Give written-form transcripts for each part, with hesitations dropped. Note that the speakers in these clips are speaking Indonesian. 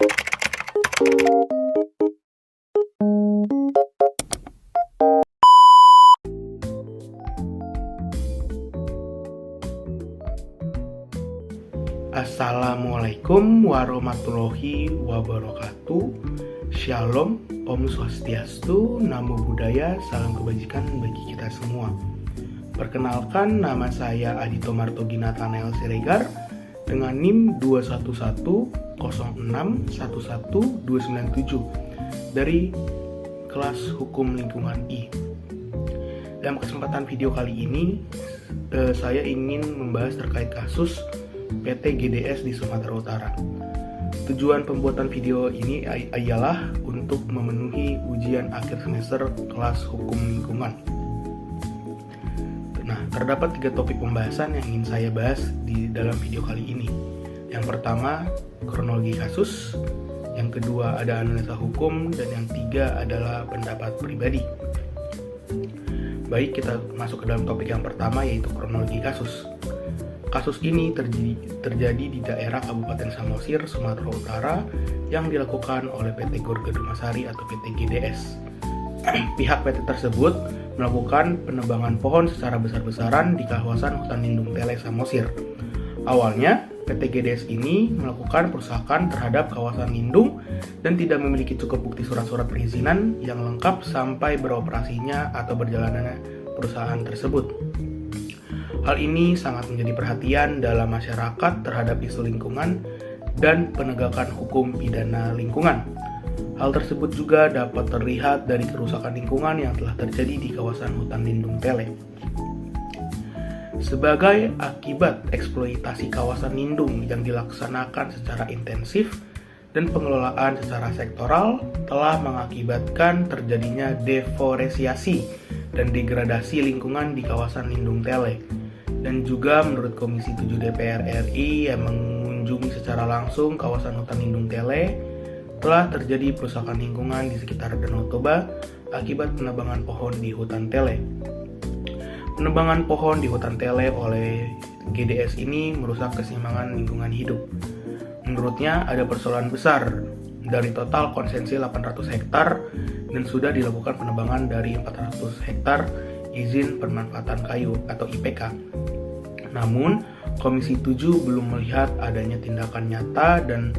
Assalamualaikum warahmatullahi wabarakatuh. Shalom, Om Swastiastu, Namo Buddhaya, salam kebajikan bagi kita semua. Perkenalkan, nama saya Adito Martogi Nathanael Siregar dengan NIM 21106111297 dari kelas Hukum Lingkungan I. Dalam kesempatan video kali ini, saya ingin membahas terkait kasus PT GDS di Sumatera Utara. Tujuan pembuatan video ini ialah untuk memenuhi ujian akhir semester kelas Hukum Lingkungan. Nah, terdapat 3 topik pembahasan yang ingin saya bahas di dalam video kali ini. Yang pertama, kronologi kasus. Yang kedua, ada analisa hukum. Dan yang 3 adalah pendapat pribadi. Baik, kita masuk ke dalam topik yang pertama, yaitu kronologi kasus. Kasus ini terjadi di daerah Kabupaten Samosir, Sumatera Utara yang dilakukan oleh PT Gor Gedumasari atau PT GDS. Pihak PT tersebut melakukan penebangan pohon secara besar-besaran di kawasan hutan lindung Tele Samosir. Awalnya, PT GDS ini melakukan perusakan terhadap kawasan lindung dan tidak memiliki cukup bukti surat-surat perizinan yang lengkap sampai beroperasinya atau berjalannya perusahaan tersebut. Hal ini sangat menjadi perhatian dalam masyarakat terhadap isu lingkungan dan penegakan hukum pidana lingkungan. Hal tersebut juga dapat terlihat dari kerusakan lingkungan yang telah terjadi di kawasan hutan lindung Tele. Sebagai akibat eksploitasi kawasan lindung yang dilaksanakan secara intensif dan pengelolaan secara sektoral telah mengakibatkan terjadinya deforestasi dan degradasi lingkungan di kawasan lindung Tele. Dan juga menurut Komisi 7 DPR RI yang mengunjungi secara langsung kawasan hutan lindung Tele, telah terjadi perusakan lingkungan di sekitar Danau Toba akibat penebangan pohon di hutan Tele. Penebangan pohon di hutan Tele oleh GDS ini merusak keseimbangan lingkungan hidup. Menurutnya ada persoalan besar dari total konsensi 800 hektar dan sudah dilakukan penebangan dari 400 hektar izin pemanfaatan kayu atau IPK. Namun, Komisi 7 belum melihat adanya tindakan nyata dan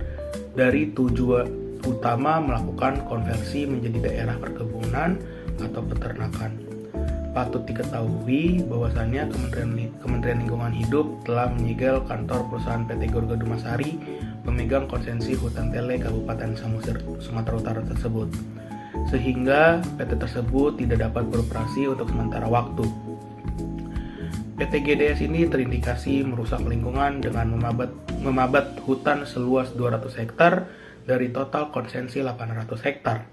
dari tujuan utama melakukan konversi menjadi daerah perkebunan atau peternakan. Patut diketahui bahwasannya Kementerian Lingkungan Hidup telah menyegel kantor perusahaan PT Gor Gedumasari pemegang konsensi hutan Tele Kabupaten Samosir, Sumatera Utara tersebut, sehingga PT tersebut tidak dapat beroperasi untuk sementara waktu. PT GDS ini terindikasi merusak lingkungan dengan memabat hutan seluas 200 hektar dari total konsensi 800 hektar.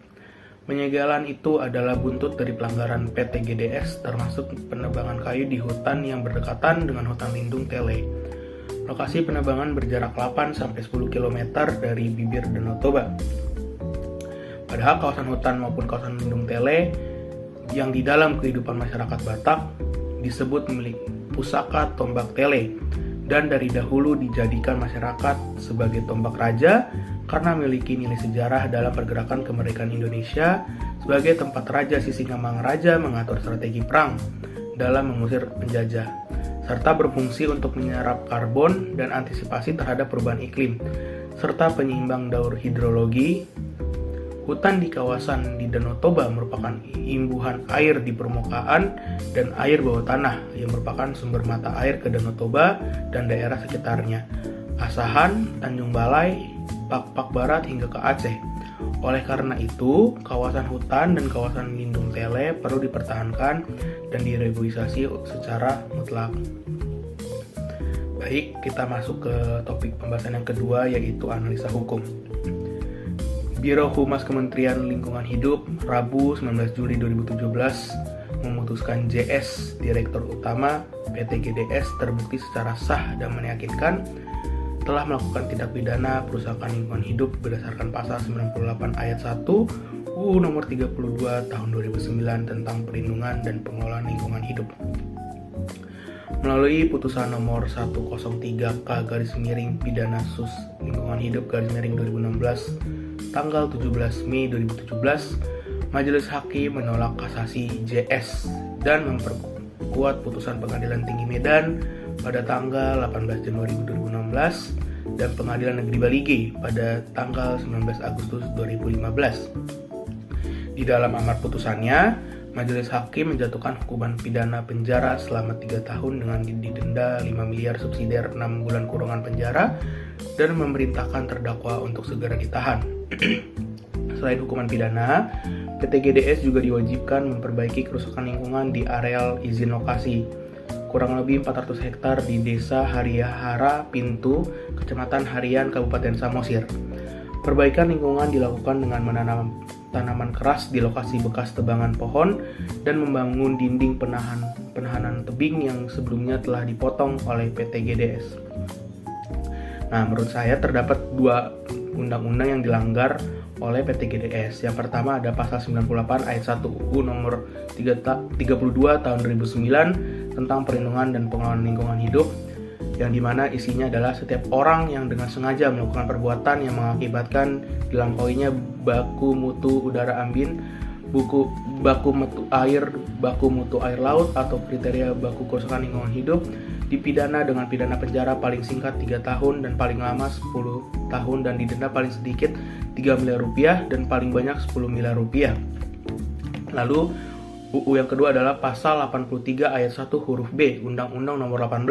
Penyegelan itu adalah buntut dari pelanggaran PT GDS termasuk penebangan kayu di hutan yang berdekatan dengan hutan lindung Tele. Lokasi penebangan berjarak 8-10 km dari bibir Danau Toba. Padahal kawasan hutan maupun kawasan lindung Tele yang di dalam kehidupan masyarakat Batak disebut milik pusaka tombak Tele dan dari dahulu dijadikan masyarakat sebagai tombak raja karena memiliki nilai sejarah dalam pergerakan kemerdekaan Indonesia sebagai tempat Raja Sisingamangaraja mengatur strategi perang dalam mengusir penjajah serta berfungsi untuk menyerap karbon dan antisipasi terhadap perubahan iklim serta penyeimbang daur hidrologi. Hutan di kawasan di Danau Toba merupakan imbuhan air di permukaan dan air bawah tanah yang merupakan sumber mata air ke Danau Toba dan daerah sekitarnya, Asahan, Tanjung Balai, Pak Barat hingga ke Aceh. Oleh karena itu, kawasan hutan dan kawasan lindung Tele perlu dipertahankan dan direvitalisasi secara mutlak. Baik, kita masuk ke topik pembahasan yang kedua, yaitu analisa hukum. Biro Humas Kementerian Lingkungan Hidup Rabu 19 Juli 2017 memutuskan JS, Direktur Utama PT GDS, terbukti secara sah dan meyakinkan telah melakukan tindak pidana perusakan lingkungan hidup berdasarkan pasal 98 ayat 1 UU nomor 32 tahun 2009 tentang perlindungan dan pengelolaan lingkungan hidup. melalui putusan nomor 103K Pidana Sus Lingkungan Hidup _2016 tanggal 17 Mei 2017, Majelis Hakim menolak kasasi JS dan memperkuat putusan Pengadilan Tinggi Medan pada tanggal 18 Januari 2016 dan Pengadilan Negeri Bali G pada tanggal 19 Agustus 2015. Di dalam amar putusannya, Majelis Hakim menjatuhkan hukuman pidana penjara selama 3 tahun dengan didenda 5 miliar subsidiar 6 bulan kurungan penjara dan memerintahkan terdakwa untuk segera ditahan. Selain hukuman pidana, PT GDS juga diwajibkan memperbaiki kerusakan lingkungan di areal izin lokasi, kurang lebih 400 hektar di Desa Hariahara Pintu, Kecamatan Harian, Kabupaten Samosir. Perbaikan lingkungan dilakukan dengan menanam tanaman keras di lokasi bekas tebangan pohon dan membangun dinding penahanan tebing yang sebelumnya telah dipotong oleh PT GDS. Nah, menurut saya terdapat 2 undang-undang yang dilanggar oleh PT GDS. Yang pertama ada pasal 98 ayat 1 UU nomor 32 tahun 2009 tentang perlindungan dan pengelolaan lingkungan hidup, yang dimana isinya adalah setiap orang yang dengan sengaja melakukan perbuatan yang mengakibatkan dilampauinya baku mutu udara ambien, baku mutu air laut atau kriteria baku kerusakan lingkungan hidup dipidana dengan pidana penjara paling singkat 3 tahun dan paling lama 10 tahun dan didenda paling sedikit 3 miliar rupiah dan paling banyak 10 miliar rupiah. Lalu UU yang kedua adalah pasal 83 ayat 1 huruf B Undang-Undang nomor 18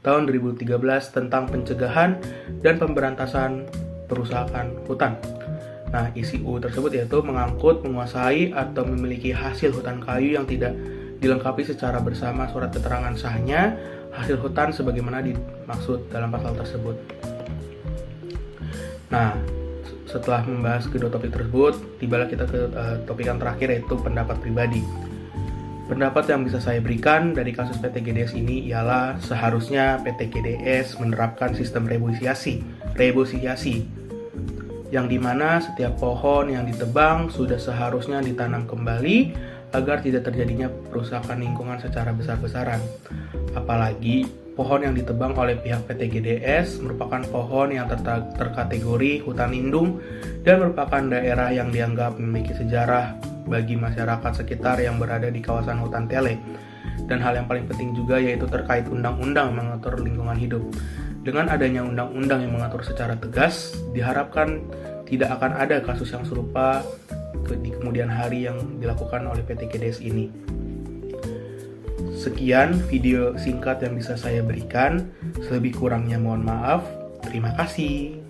tahun 2013 tentang pencegahan dan pemberantasan perusakan hutan. Nah, isi UU tersebut yaitu mengangkut, menguasai, atau memiliki hasil hutan kayu yang tidak dilengkapi secara bersama surat keterangan sahnya hasil hutan sebagaimana dimaksud dalam pasal tersebut. Nah, setelah membahas kedua topik tersebut, tibalah kita ke topik yang terakhir, yaitu pendapat pribadi. Pendapat yang bisa saya berikan dari kasus PT GDS ini ialah seharusnya PT GDS menerapkan sistem reboisasi yang dimana setiap pohon yang ditebang sudah seharusnya ditanam kembali agar tidak terjadinya perusakan lingkungan secara besar-besaran. Apalagi pohon yang ditebang oleh pihak PT GDS merupakan pohon yang terkategori hutan lindung dan merupakan daerah yang dianggap memiliki sejarah bagi masyarakat sekitar yang berada di kawasan hutan tele. Dan hal yang paling penting juga yaitu terkait undang-undang mengatur lingkungan hidup. Dengan adanya undang-undang yang mengatur secara tegas, diharapkan tidak akan ada kasus yang serupa di kemudian hari yang dilakukan oleh PT GDS ini. Sekian video singkat yang bisa saya berikan. Selebih kurangnya mohon maaf. Terima kasih.